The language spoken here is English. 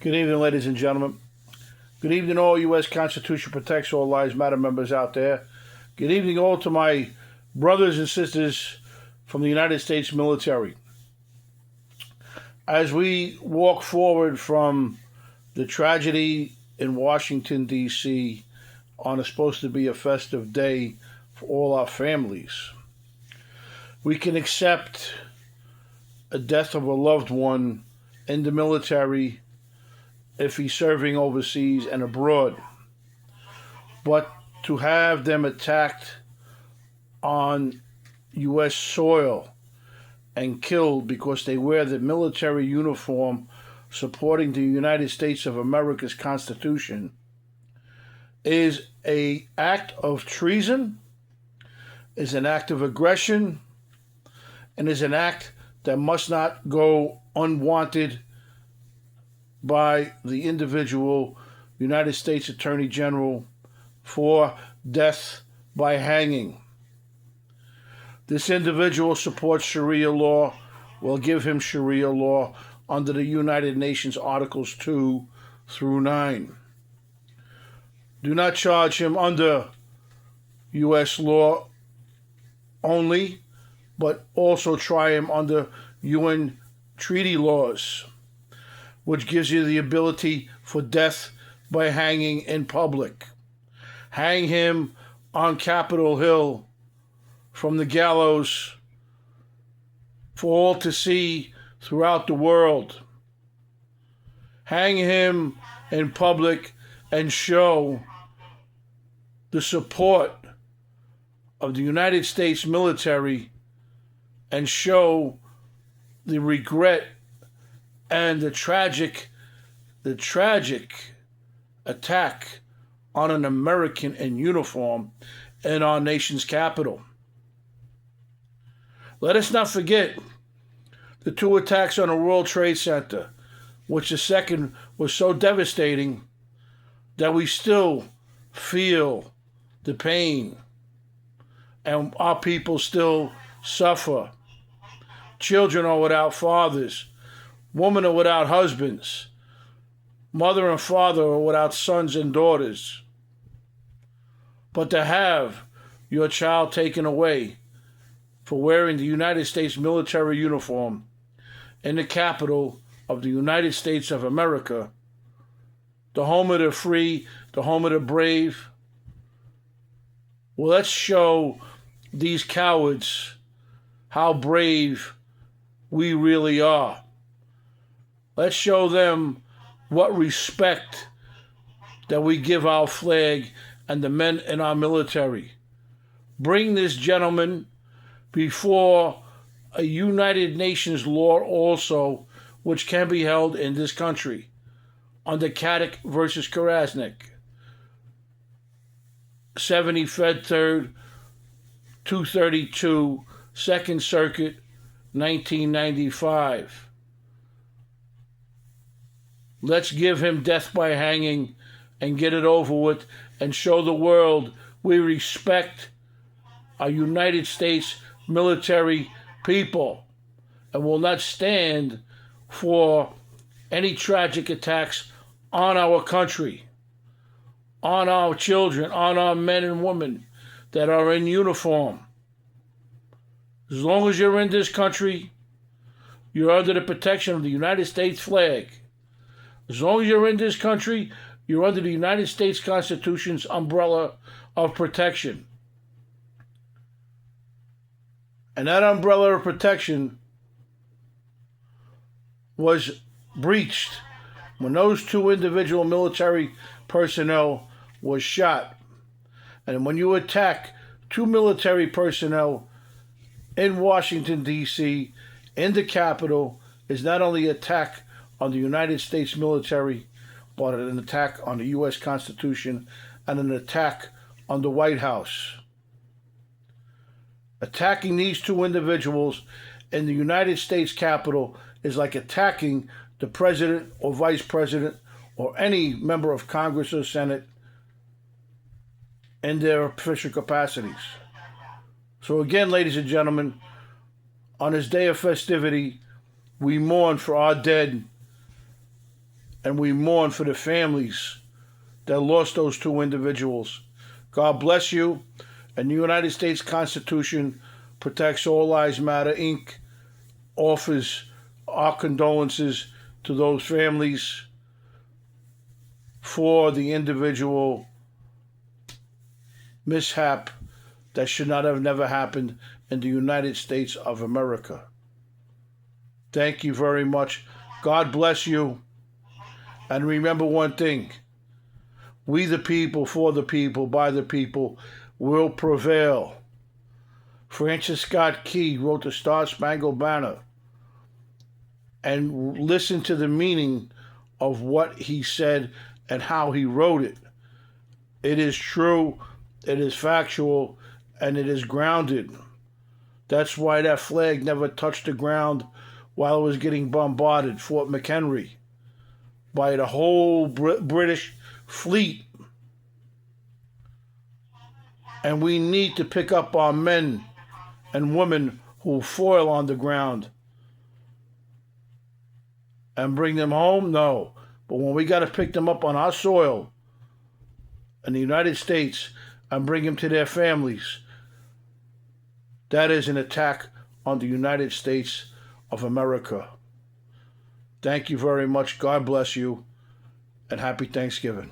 Good evening, ladies and gentlemen. Good evening, all U.S. Constitution protects all lives matter members out there. Good evening, all to my brothers and sisters from the United States military. As we walk forward from the tragedy in Washington, D.C., on a supposed to be a festive day for all our families, we can accept a death of a loved one in the military if he's serving overseas and abroad. But to have them attacked on U.S. soil and killed because they wear the military uniform supporting the United States of America's Constitution is an act of treason, is an act of aggression, and is an act that must not go unwanted by the individual United States Attorney General for death by hanging. This individual supports Sharia law. We'll give him Sharia law under the United Nations Articles 2 through 9. Do not charge him under U.S. law only, but also try him under UN treaty laws, which gives you the ability for death by hanging in public. Hang him on Capitol Hill from the gallows for all to see throughout the world. Hang him in public and show the support of the United States military and show the regret and the tragic attack on an American in uniform in our nation's capital. Let us not forget the two attacks on the World Trade Center, which the second was so devastating that we still feel the pain and our people still suffer. Children are without fathers. Women are without husbands. Mother and father are without sons and daughters. But to have your child taken away for wearing the United States military uniform in the capital of the United States of America, the home of the free, the home of the brave, well, let's show these cowards how brave we really are. Let's show them what respect that we give our flag and the men in our military. Bring this gentleman before a United Nations law also, which can be held in this country, under Kadek versus Karasnik, 70 Fed 3rd, 232, 2nd Circuit, 1995. Let's give him death by hanging and get it over with and show the world we respect our United States military people and will not stand for any tragic attacks on our country, on our children, on our men and women that are in uniform. As long as you're in this country, you're under the protection of the United States flag. As long as you're in this country, you're under the United States Constitution's umbrella of protection. And that umbrella of protection was breached when those two individual military personnel was shot. And when you attack two military personnel in Washington, D.C., in the Capitol, is not only an attack on the United States military, but an attack on the U.S. Constitution and an attack on the White House. Attacking these two individuals in the United States Capitol is like attacking the president or vice president or any member of Congress or Senate in their official capacities. So again, ladies and gentlemen, on this day of festivity, we mourn for our dead and we mourn for the families that lost those two individuals. God bless you, and the United States Constitution protects All Lives Matter, Inc. offers our condolences to those families for the individual mishap that should not have never happened in the United States of America. Thank you very much. God bless you. And remember one thing. We the people, for the people, by the people, will prevail. Francis Scott Key wrote the Star Spangled Banner. And listen to the meaning of what he said and how he wrote it. It is true, it is factual, and it is grounded. That's why that flag never touched the ground while it was getting bombarded, Fort McHenry, by the whole British fleet. And we need to pick up our men and women who foil on the ground and bring them home? No. But when we got to pick them up on our soil in the United States and bring them to their families, that is an attack on the United States of America. Thank you very much. God bless you, and happy Thanksgiving.